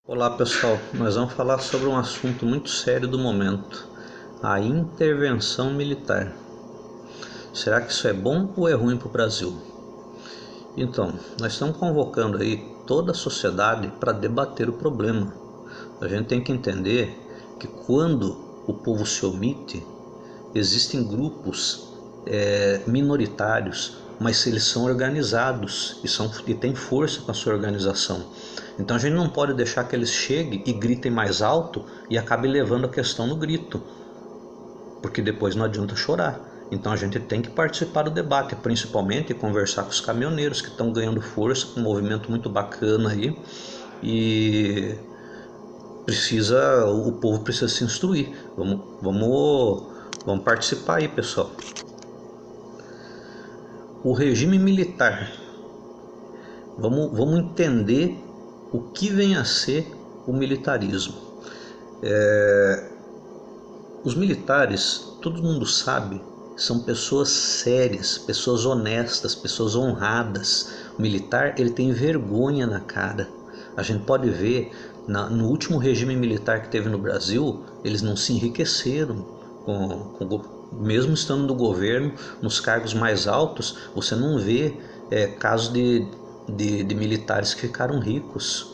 Olá pessoal, nós vamos falar sobre um assunto muito sério do momento, a intervenção militar. Será que isso é bom ou é ruim para o Brasil? Então, nós estamos convocando aí toda a sociedade para debater o problema. A gente tem que entender que quando o povo se omite, existem grupos minoritários, mas eles são organizados e têm força com a sua organização. Então a gente não pode deixar que eles cheguem e gritem mais alto e acabem levando a questão no grito, porque depois não adianta chorar. Então a gente tem que participar do debate, principalmente conversar com os caminhoneiros que estão ganhando força, com um movimento muito bacana aí, e o povo precisa se instruir. Vamos participar aí, pessoal. O regime militar. Vamos entender o que vem a ser o militarismo. Os militares, todo mundo sabe, são pessoas sérias, pessoas honestas, pessoas honradas. O militar, ele tem vergonha na cara. A gente pode ver, no último regime militar que teve no Brasil, eles não se enriqueceram mesmo estando no governo, nos cargos mais altos, você não vê casos de militares que ficaram ricos.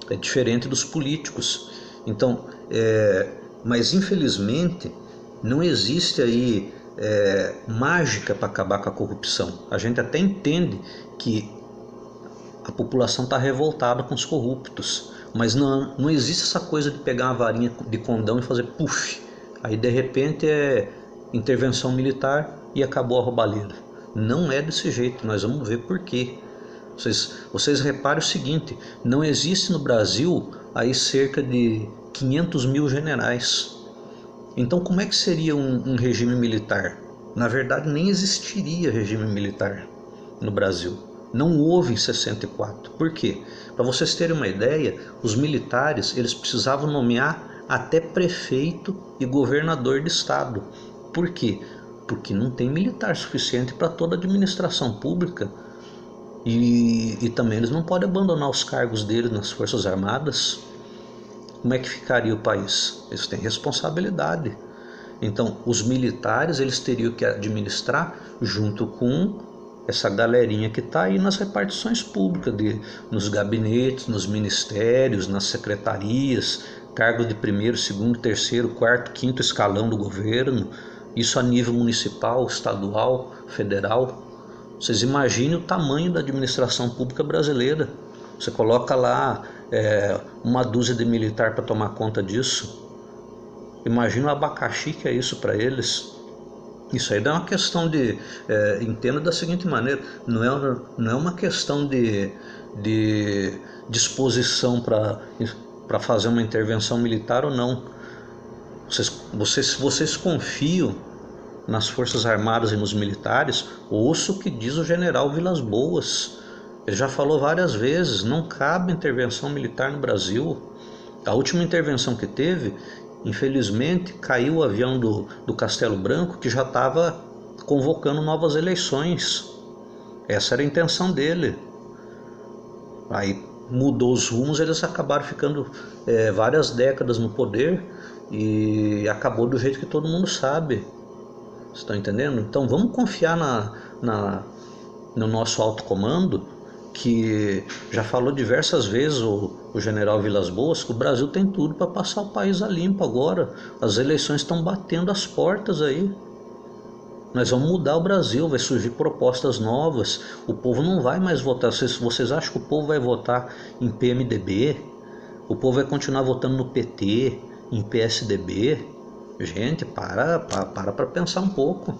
É diferente dos políticos. Então, mas infelizmente não existe aí mágica para acabar com a corrupção. A gente até entende que a população está revoltada com os corruptos, mas não existe essa coisa de pegar uma varinha de condão e fazer puff. Aí de repente é intervenção militar e acabou a roubalheira. Não é desse jeito, nós vamos ver por quê. Vocês reparem o seguinte, não existe no Brasil aí cerca de 500 mil generais. Então como é que seria um regime militar? Na verdade nem existiria regime militar no Brasil. Não houve em 64. Por quê? Para vocês terem uma ideia, os militares eles precisavam nomear até prefeito e governador de estado. Por quê? Porque não tem militar suficiente para toda a administração pública. E também eles não podem abandonar os cargos deles nas Forças Armadas. Como é que ficaria o país? Eles têm responsabilidade. Então, os militares eles teriam que administrar junto com essa galerinha que está aí nas repartições públicas, nos gabinetes, nos ministérios, nas secretarias, cargos de primeiro, segundo, terceiro, quarto, quinto escalão do governo, isso a nível municipal, estadual, federal. Vocês imaginem o tamanho da administração pública brasileira. Você coloca lá uma dúzia de militar para tomar conta disso. Imagina o abacaxi que é isso para eles. Isso aí dá uma questão de... entenda da seguinte maneira, não é uma questão de disposição para fazer uma intervenção militar ou não. Vocês confiam nas Forças Armadas e nos militares? Ouça o que diz o general Vilas Boas. Ele já falou várias vezes, não cabe intervenção militar no Brasil. A última intervenção que teve, infelizmente, caiu o avião do Castelo Branco, que já estava convocando novas eleições. Essa era a intenção dele. Aí mudou os rumos, eles acabaram ficando várias décadas no poder e acabou do jeito que todo mundo sabe. Vocês estão entendendo? Então vamos confiar no nosso alto comando, que já falou diversas vezes o general Vilas Boas, que o Brasil tem tudo para passar o país a limpo agora. As eleições estão batendo as portas aí. Nós vamos mudar o Brasil, vai surgir propostas novas. O povo não vai mais votar. Vocês acham que o povo vai votar em PMDB? O povo vai continuar votando no PT, em PSDB? Gente, para pensar um pouco.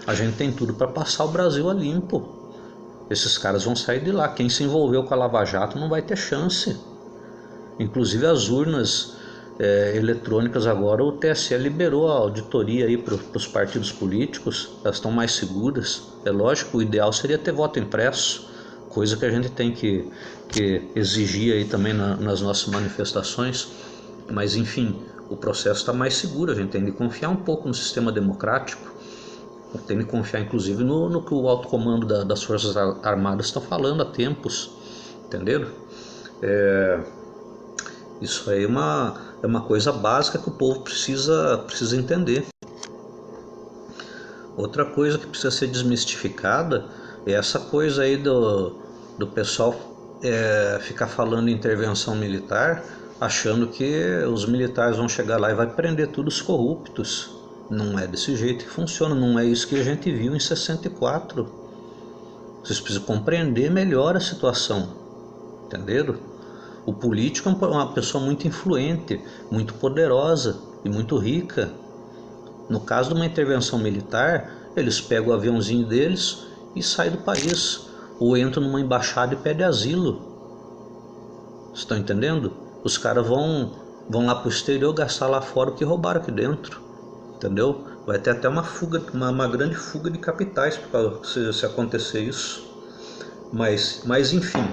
A gente tem tudo para passar o Brasil a limpo. Esses caras vão sair de lá. Quem se envolveu com a Lava Jato não vai ter chance. Inclusive as urnas eletrônicas agora, o TSE liberou a auditoria aí para os partidos políticos. Elas estão mais seguras. É lógico, o ideal seria ter voto impresso, coisa que a gente tem que exigir aí também nas nossas manifestações. Mas enfim, o processo está mais seguro. A gente tem de confiar um pouco no sistema democrático. Tem que confiar inclusive no que o alto comando das Forças Armadas está falando há tempos, entenderam? Isso aí é uma coisa básica que o povo precisa entender. Outra coisa que precisa ser desmistificada é essa coisa aí do pessoal ficar falando em intervenção militar, achando que os militares vão chegar lá e vai prender todos os corruptos. Não é desse jeito que funciona, não é isso que a gente viu em 64. Vocês precisam compreender melhor a situação, entenderam? O político é uma pessoa muito influente, muito poderosa e muito rica. No caso de uma intervenção militar, eles pegam o aviãozinho deles e saem do país, ou entram numa embaixada e pedem asilo. Vocês estão entendendo? Os caras vão lá para o exterior gastar lá fora o que roubaram aqui dentro, entendeu? Vai ter até uma fuga, uma grande fuga de capitais se acontecer isso. Mas enfim,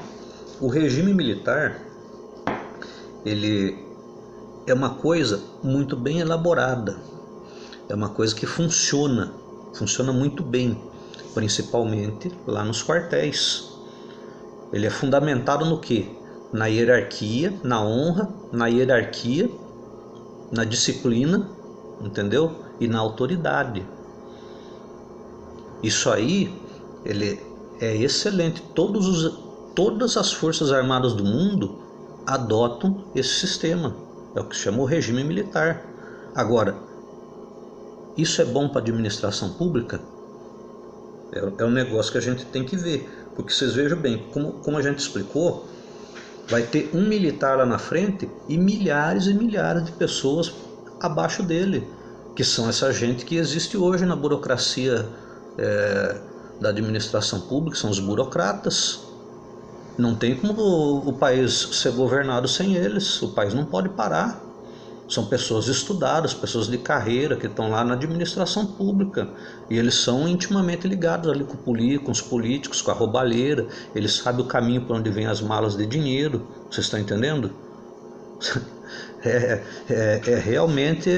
o regime militar, ele é uma coisa muito bem elaborada, é uma coisa que funciona muito bem, principalmente lá nos quartéis. Ele é fundamentado no quê? Na hierarquia, na honra, na hierarquia, na disciplina, entendeu? E na autoridade. Isso aí, ele é excelente. Todas as forças armadas do mundo adotam esse sistema. É o que se chama o regime militar. Agora, isso é bom para a administração pública? É um negócio que a gente tem que ver. Porque vocês vejam bem, como a gente explicou, vai ter um militar lá na frente e milhares de pessoas abaixo dele, que são essa gente que existe hoje na burocracia da administração pública, são os burocratas. Não tem como o país ser governado sem eles, o país não pode parar. São pessoas estudadas, pessoas de carreira que estão lá na administração pública e eles são intimamente ligados ali com os políticos, com a roubalheira. Eles sabem o caminho para onde vêm as malas de dinheiro. Vocês estão entendendo? Realmente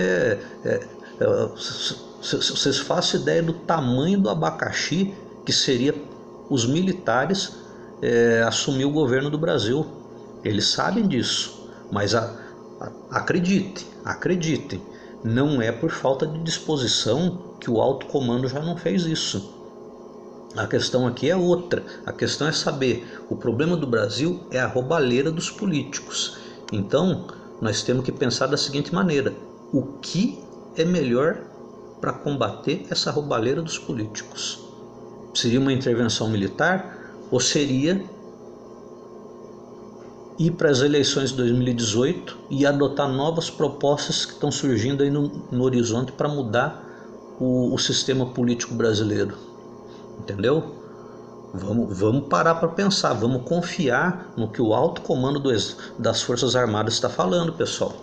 vocês fazem ideia do tamanho do abacaxi que seria os militares assumir o governo do Brasil. Eles sabem disso, mas acreditem, não é por falta de disposição que o alto comando já não fez isso. A questão aqui é outra. A questão é saber, o problema do Brasil é a roubalheira dos políticos. Então, nós temos que pensar da seguinte maneira: o que é melhor para combater essa roubalheira dos políticos? Seria uma intervenção militar ou seria ir para as eleições de 2018 e adotar novas propostas que estão surgindo aí no horizonte para mudar o sistema político brasileiro? Entendeu? Vamos parar para pensar, vamos confiar no que o alto comando das Forças Armadas está falando, pessoal.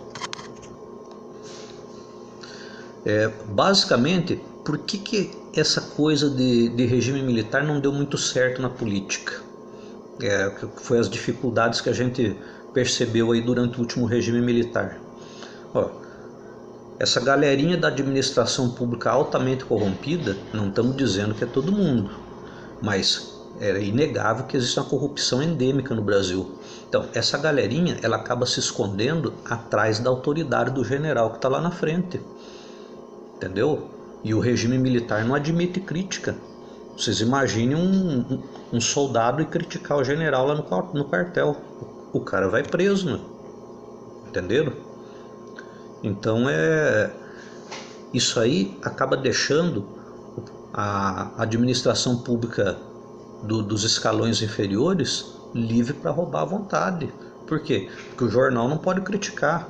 Basicamente, por que essa coisa de regime militar não deu muito certo na política? Foi as dificuldades que a gente percebeu aí durante o último regime militar. Essa galerinha da administração pública altamente corrompida, não estamos dizendo que é todo mundo, mas é inegável que existe uma corrupção endêmica no Brasil. Então, essa galerinha, ela acaba se escondendo atrás da autoridade do general que está lá na frente, entendeu? E o regime militar não admite crítica. Vocês imaginem um soldado e criticar o general lá no quartel. O cara vai preso, né? Entenderam? Então isso aí acaba deixando a administração pública dos escalões inferiores livre para roubar à vontade. Por quê? Porque o jornal não pode criticar,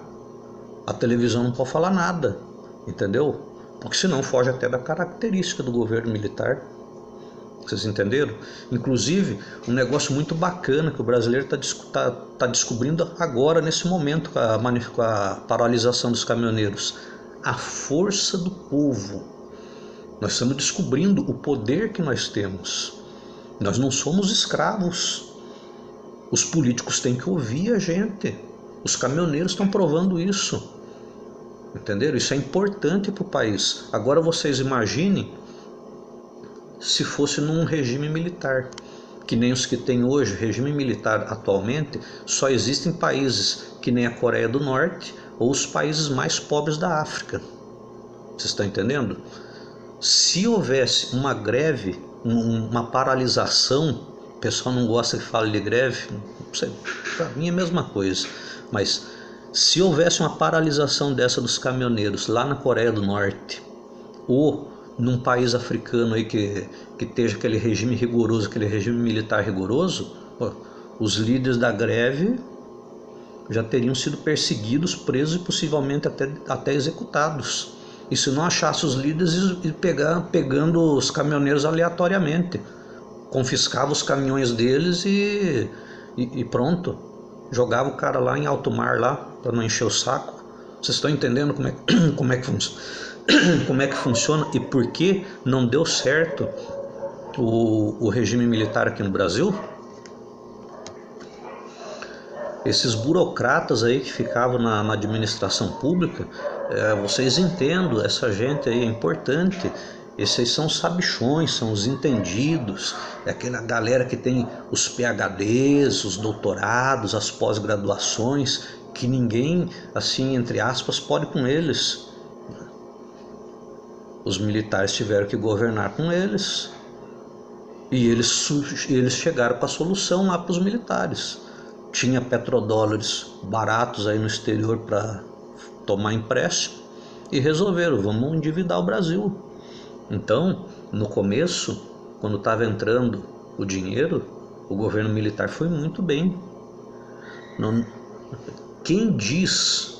a televisão não pode falar nada, entendeu? Porque senão foge até da característica do governo militar. Vocês entenderam? Inclusive, um negócio muito bacana que o brasileiro tá descobrindo agora, nesse momento, com a paralisação dos caminhoneiros: a força do povo. Nós estamos descobrindo o poder que nós temos. Nós não somos escravos. Os políticos têm que ouvir a gente. Os caminhoneiros estão provando isso. Entenderam? Isso é importante para o país. Agora vocês imaginem se fosse num regime militar, que nem os que tem hoje. Regime militar atualmente só existem países que que nem a Coreia do Norte ou os países mais pobres da África. Vocês estão entendendo? Se houvesse uma greve, uma paralisação, o pessoal não gosta que fale de greve, para mim é a mesma coisa, mas se houvesse uma paralisação dessa dos caminhoneiros lá na Coreia do Norte ou num país africano aí que esteja aquele regime rigoroso, aquele regime militar rigoroso, os líderes da greve já teriam sido perseguidos, presos e possivelmente até executados. E se não achasse os líderes, pegando os caminhoneiros aleatoriamente, confiscava os caminhões deles e pronto, jogava o cara lá em alto mar lá para não encher o saco. Vocês estão entendendo como é que funciona e por que não deu certo o regime militar aqui no Brasil? Esses burocratas aí que ficavam na administração pública, vocês entendem, essa gente aí é importante. Esses são os sabichões, são os entendidos, é aquela galera que tem os PhDs, os doutorados, as pós-graduações, que ninguém, assim, entre aspas, pode com eles. Os militares tiveram que governar com eles e eles chegaram com a solução lá para os militares. Tinha petrodólares baratos aí no exterior para tomar empréstimo e resolveram, vamos endividar o Brasil. Então, no começo, quando estava entrando o dinheiro, o governo militar foi muito bem. Quem diz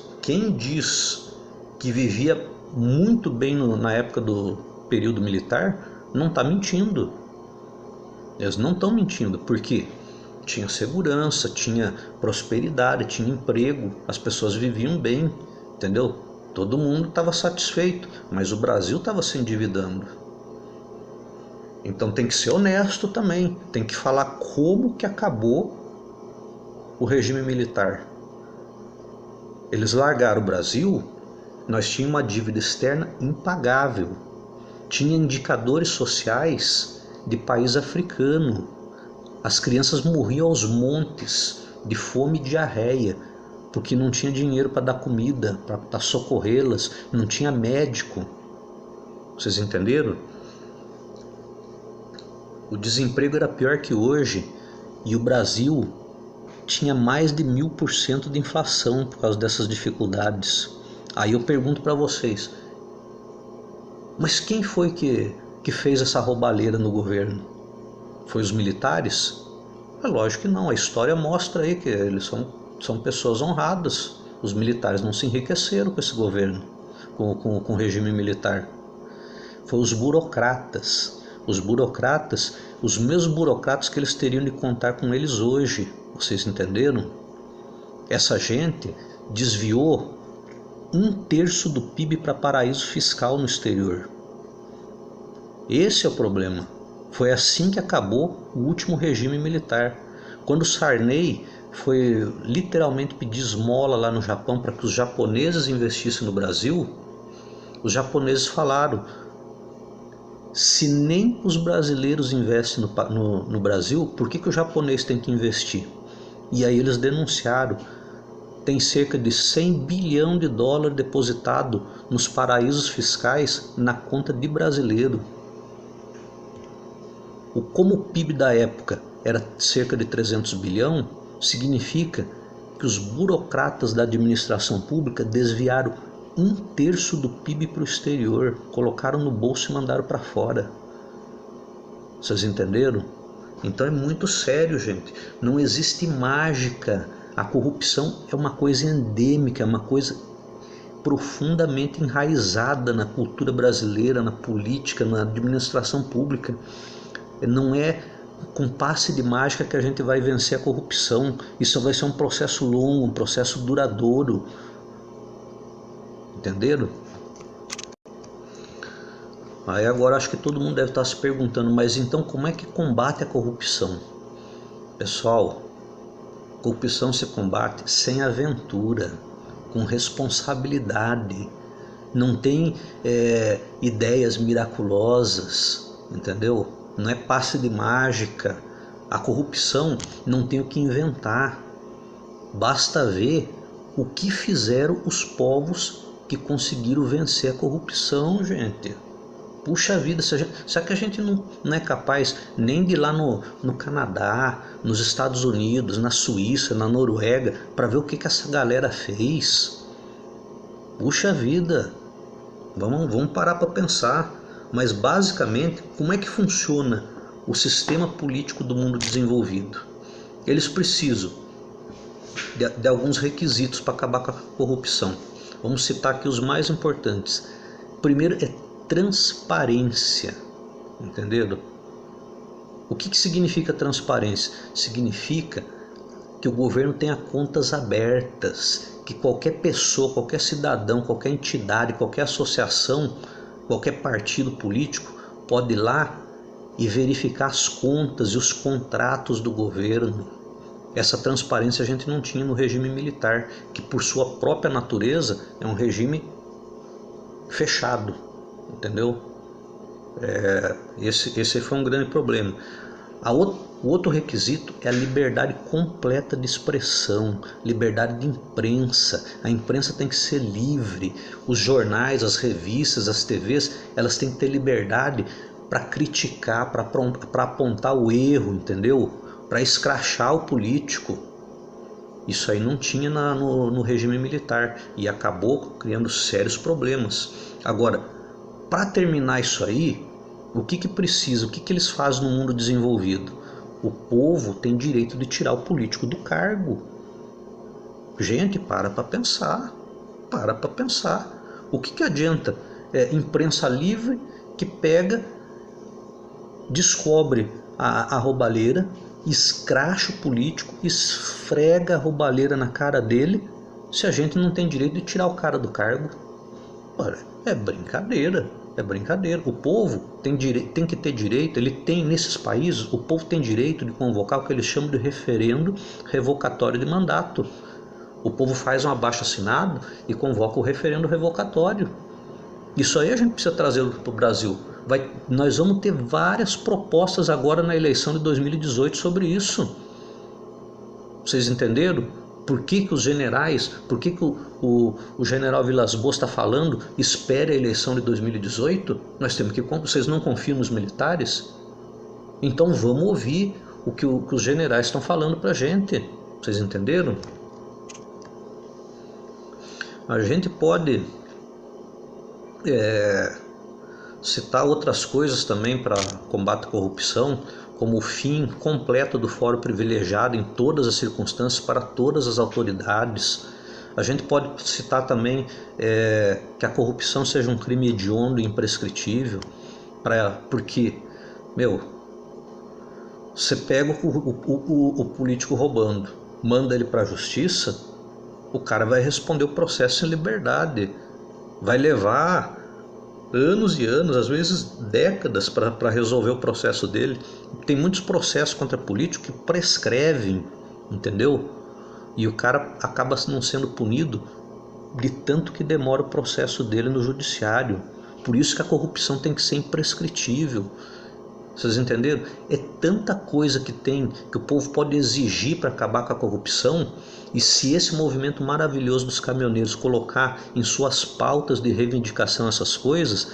que vivia muito bem na época do período militar, não está mentindo. Eles não estão mentindo, porque tinha segurança, tinha prosperidade, tinha emprego, as pessoas viviam bem, entendeu? Todo mundo estava satisfeito, mas o Brasil estava se endividando. Então tem que ser honesto também, tem que falar como que acabou o regime militar. Eles largaram o Brasil, nós tínhamos uma dívida externa impagável, tinha indicadores sociais de país africano, as crianças morriam aos montes de fome e diarreia, porque não tinha dinheiro para dar comida, para socorrê-las, não tinha médico. Vocês entenderam? O desemprego era pior que hoje e o Brasil tinha mais de 1000% de inflação por causa dessas dificuldades. Aí eu pergunto para vocês, mas quem foi que fez essa roubalheira no governo? Foi os militares? É lógico que não, a história mostra aí que eles são pessoas honradas. Os militares não se enriqueceram com esse governo, com o regime militar. Foi os burocratas, os mesmos burocratas que eles teriam de contar com eles hoje. Vocês entenderam? Essa gente desviou 1/3 do PIB para paraíso fiscal no exterior. Esse é o problema. Foi assim que acabou o último regime militar. Quando Sarney foi literalmente pedir esmola lá no Japão para que os japoneses investissem no Brasil, os japoneses falaram: se nem os brasileiros investem no Brasil, por que o japonês tem que investir? E aí eles denunciaram: tem cerca de 100 bilhão de dólares depositado nos paraísos fiscais na conta de brasileiro. Como o PIB da época era cerca de 300 bilhão, significa que os burocratas da administração pública desviaram 1/3 do PIB para o exterior, colocaram no bolso e mandaram para fora. Vocês entenderam? Então é muito sério, gente. Não existe mágica. A corrupção é uma coisa endêmica, é uma coisa profundamente enraizada na cultura brasileira, na política, na administração pública. Não é com passe de mágica que a gente vai vencer a corrupção. Isso vai ser um processo longo, um processo duradouro. Entenderam? Aí agora acho que todo mundo deve estar se perguntando, mas então como é que combate a corrupção? Pessoal, corrupção se combate sem aventura, com responsabilidade. Não tem ideias miraculosas, entendeu? Não é passe de mágica. A corrupção não tem o que inventar. Basta ver O que fizeram os povos que conseguiram vencer a corrupção, gente? Puxa vida, será que a gente não é capaz nem de ir lá no Canadá, nos Estados Unidos, na Suíça, na Noruega, para ver o que essa galera fez? Puxa vida, vamos parar para pensar. Mas basicamente, como é que funciona o sistema político do mundo desenvolvido? Eles precisam de alguns requisitos para acabar com a corrupção. Vamos citar aqui os mais importantes. Primeiro é transparência, entenderam? O que significa transparência? Significa que o governo tenha contas abertas, que qualquer pessoa, qualquer cidadão, qualquer entidade, qualquer associação, qualquer partido político pode ir lá e verificar as contas e os contratos do governo. Essa transparência a gente não tinha no regime militar, que por sua própria natureza é um regime fechado, entendeu? Esse foi um grande problema. O outro requisito é a liberdade completa de expressão, liberdade de imprensa. A imprensa tem que ser livre, os jornais, as revistas, as TVs, elas têm que ter liberdade para criticar, para apontar o erro, entendeu? Para escrachar o político. Isso aí não tinha no regime militar e acabou criando sérios problemas. Agora, para terminar isso aí, o que precisa? O que eles fazem no mundo desenvolvido? O povo tem direito de tirar o político do cargo. Gente, para pensar. Para pensar. O que adianta? Imprensa livre que pega, descobre a roubalheira, escracha o político, esfrega a roubalheira na cara dele, se a gente não tem direito de tirar o cara do cargo. Olha, é brincadeira. É brincadeira. O povo tem que ter direito, ele tem nesses países, o povo tem direito de convocar o que eles chamam de referendo revocatório de mandato. O povo faz um abaixo-assinado e convoca o referendo revocatório. Isso aí a gente precisa trazer para o Brasil. Nós vamos ter várias propostas agora na eleição de 2018 sobre isso. Vocês entenderam? Por que os generais, por que o general Vilas Boas está falando, espere a eleição de 2018? Nós temos que, vocês não confiam nos militares? Então vamos ouvir o que os generais estão falando para a gente. Vocês entenderam? A gente pode citar outras coisas também para combate à corrupção, como o fim completo do fórum privilegiado em todas as circunstâncias para todas as autoridades. A gente pode citar também que a corrupção seja um crime hediondo e imprescritível, porque, você pega o político roubando, manda ele para a justiça, o cara vai responder o processo em liberdade, vai levar anos e anos, às vezes décadas para resolver o processo dele. Tem muitos processos contra políticos que prescrevem, entendeu? E o cara acaba não sendo punido de tanto que demora o processo dele no judiciário. Por isso que a corrupção tem que ser imprescritível. Vocês entenderam? É tanta coisa que o povo pode exigir para acabar com a corrupção, e se esse movimento maravilhoso dos caminhoneiros colocar em suas pautas de reivindicação essas coisas,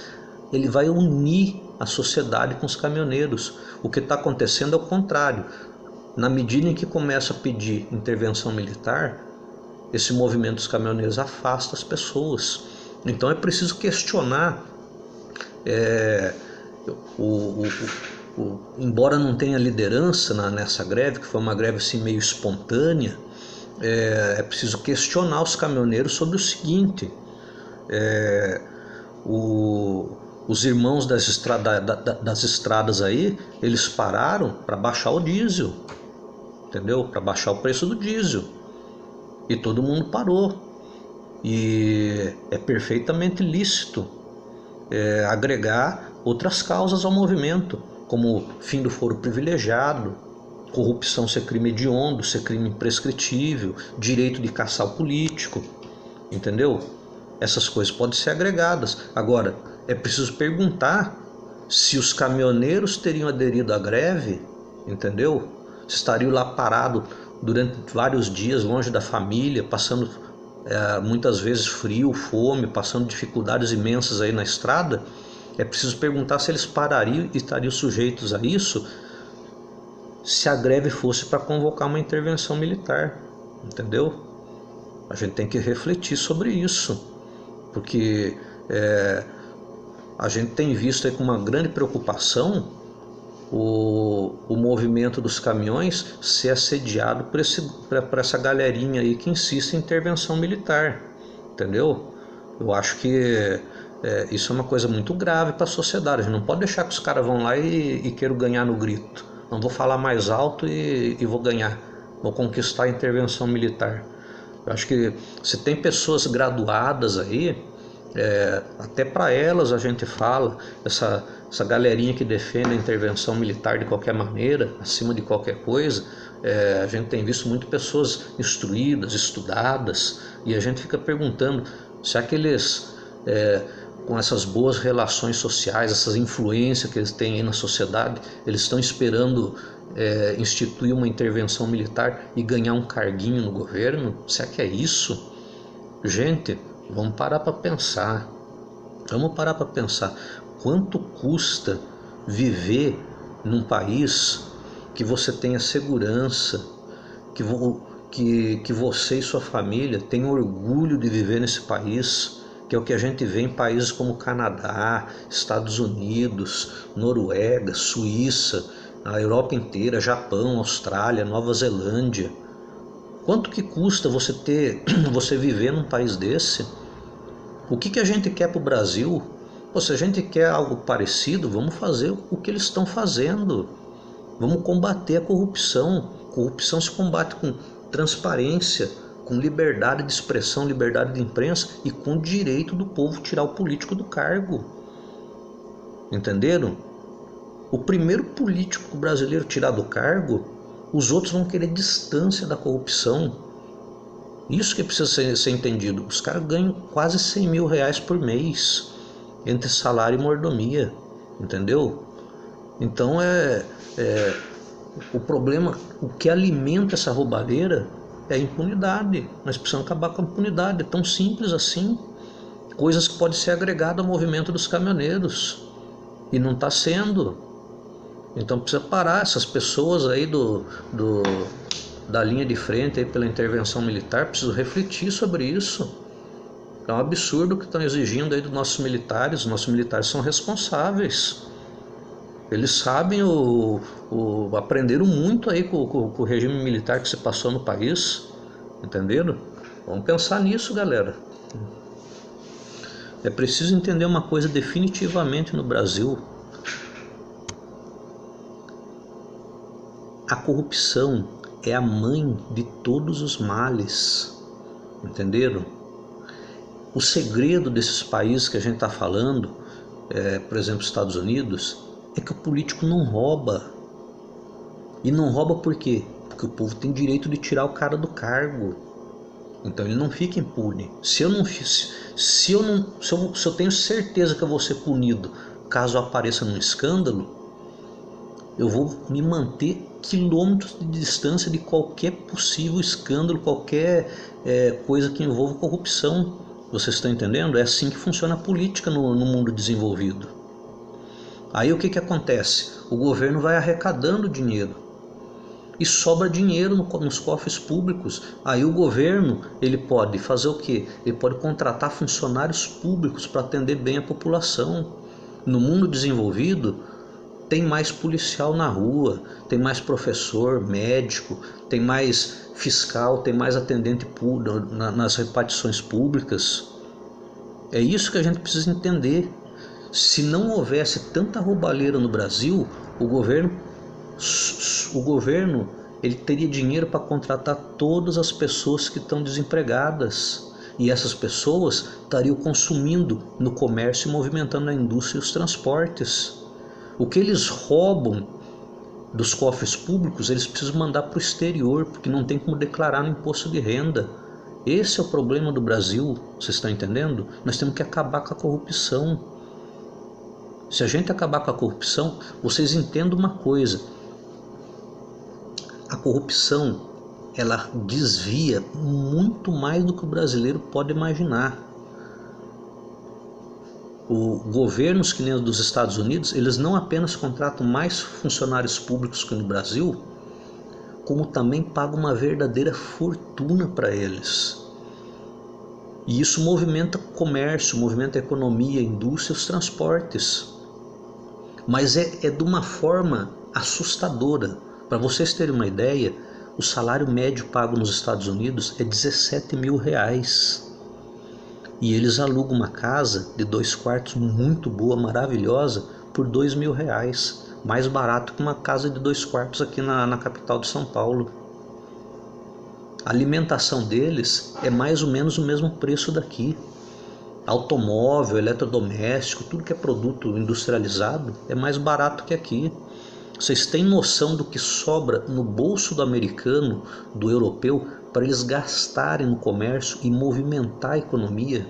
ele vai unir a sociedade com os caminhoneiros. O que está acontecendo é o contrário. Na medida em que começa a pedir intervenção militar, esse movimento dos caminhoneiros afasta as pessoas. Então é preciso questionar, embora não tenha liderança nessa greve, que foi uma greve assim meio espontânea, é preciso questionar os caminhoneiros sobre o seguinte: os irmãos das estradas aí, eles pararam para baixar o diesel, entendeu? Para baixar o preço do diesel, e todo mundo parou. E é perfeitamente lícito agregar outras causas ao movimento, como fim do foro privilegiado, corrupção ser crime hediondo, ser crime imprescritível, direito de caçar o político, entendeu? Essas coisas podem ser agregadas. Agora, é preciso perguntar se os caminhoneiros teriam aderido à greve, entendeu? Se estariam lá parados durante vários dias, longe da família, passando muitas vezes frio, fome, passando dificuldades imensas aí na estrada, é preciso perguntar se eles parariam e estariam sujeitos a isso se a greve fosse para convocar uma intervenção militar, entendeu? A gente tem que refletir sobre isso, porque a gente tem visto aí com uma grande preocupação o movimento dos caminhões ser assediado por essa galerinha aí que insiste em intervenção militar, entendeu? Eu acho que isso é uma coisa muito grave para a sociedade. A gente não pode deixar que os caras vão lá e queiram ganhar no grito. Não vou falar mais alto e vou ganhar, vou conquistar a intervenção militar. Eu acho que se tem pessoas graduadas aí, até para elas a gente fala, essa galerinha que defende a intervenção militar de qualquer maneira, acima de qualquer coisa, a gente tem visto muito pessoas instruídas, estudadas, e a gente fica perguntando, será que eles, com essas boas relações sociais, essas influências que eles têm aí na sociedade, eles estão esperando instituir uma intervenção militar e ganhar um carguinho no governo? Será que é isso? Gente, vamos parar para pensar. Vamos parar para pensar. Quanto custa viver num país que você tenha segurança, que você e sua família tenham orgulho de viver nesse país, que é o que a gente vê em países como Canadá, Estados Unidos, Noruega, Suíça, a Europa inteira, Japão, Austrália, Nova Zelândia. Quanto que custa você viver num país desse? O que a gente quer para o Brasil? Se a gente quer algo parecido, vamos fazer o que eles estão fazendo. Vamos combater a corrupção. Corrupção se combate com transparência, com liberdade de expressão, liberdade de imprensa e com o direito do povo tirar o político do cargo. Entenderam? O primeiro político brasileiro tirar do cargo, os outros vão querer distância da corrupção. Isso que precisa ser entendido. Os caras ganham quase 100 mil reais por mês, entre salário e mordomia, entendeu? Então o problema, o que alimenta essa roubalheira é a impunidade. Nós precisamos acabar com a impunidade, é tão simples assim. Coisas que podem ser agregadas ao movimento dos caminhoneiros, e não está sendo. Então precisa parar essas pessoas aí da linha de frente aí pela intervenção militar, preciso refletir sobre isso. É um absurdo o que estão exigindo aí dos nossos militares. Os nossos militares são responsáveis. Eles sabem, aprenderam muito aí com o regime militar que se passou no país. Entenderam? Vamos pensar nisso, galera. É preciso entender uma coisa definitivamente no Brasil. A corrupção é a mãe de todos os males. Entenderam? O segredo desses países que a gente está falando, por exemplo, Estados Unidos, é que o político não rouba. E não rouba por quê? Porque o povo tem direito de tirar o cara do cargo. Então ele não fica impune. Se eu tenho certeza que eu vou ser punido caso apareça num escândalo, eu vou me manter quilômetros de distância de qualquer possível escândalo, qualquer coisa que envolva corrupção. Vocês estão entendendo? É assim que funciona a política no mundo desenvolvido. Aí o que acontece? O governo vai arrecadando dinheiro e sobra dinheiro nos cofres públicos. Aí o governo, ele pode fazer o quê? Ele pode contratar funcionários públicos para atender bem a população. No mundo desenvolvido, tem mais policial na rua, tem mais professor, médico, tem mais fiscal, tem mais atendente público nas repartições públicas. É isso que a gente precisa entender. Se não houvesse tanta roubalheira no Brasil, o governo ele teria dinheiro para contratar todas as pessoas que estão desempregadas. E essas pessoas estariam consumindo no comércio e movimentando a indústria e os transportes. O que eles roubam dos cofres públicos, eles precisam mandar para o exterior, porque não tem como declarar no imposto de renda. Esse é o problema do Brasil, vocês estão entendendo? Nós temos que acabar com a corrupção. Se a gente acabar com a corrupção, vocês entendam uma coisa. A corrupção, ela desvia muito mais do que o brasileiro pode imaginar. Governos que nem os dos Estados Unidos, eles não apenas contratam mais funcionários públicos que no Brasil, como também pagam uma verdadeira fortuna para eles. E isso movimenta o comércio, movimenta a economia, a indústria, os transportes. Mas é de uma forma assustadora. Para vocês terem uma ideia, o salário médio pago nos Estados Unidos é 17 mil reais. E eles alugam uma casa de 2 quartos muito boa, maravilhosa, por 2 mil reais. Mais barato que uma casa de 2 quartos aqui na capital de São Paulo. A alimentação deles é mais ou menos o mesmo preço daqui. Automóvel, eletrodoméstico, tudo que é produto industrializado é mais barato que aqui. Vocês têm noção do que sobra no bolso do americano, do europeu, para eles gastarem no comércio e movimentar a economia?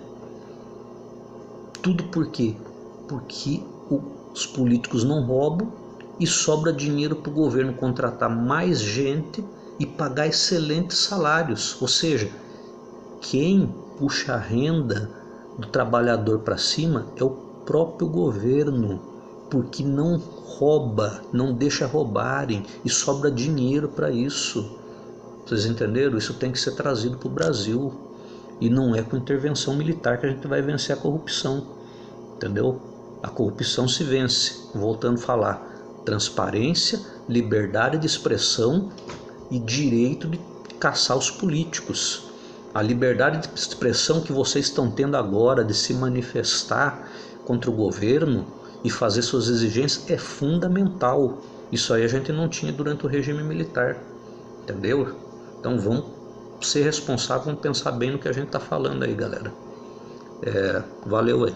Tudo por quê? Porque os políticos não roubam e sobra dinheiro para o governo contratar mais gente e pagar excelentes salários. Ou seja, quem puxa a renda do trabalhador para cima é o próprio governo, porque não rouba, não deixa roubarem e sobra dinheiro para isso. Vocês entenderam? Isso tem que ser trazido para o Brasil, e não é com intervenção militar que a gente vai vencer a corrupção, entendeu? A corrupção se vence, voltando a falar, transparência, liberdade de expressão e direito de caçar os políticos. A liberdade de expressão que vocês estão tendo agora de se manifestar contra o governo e fazer suas exigências é fundamental. Isso aí a gente não tinha durante o regime militar, entendeu? Então vamos ser responsáveis, vamos pensar bem no que a gente está falando aí, galera. Valeu aí.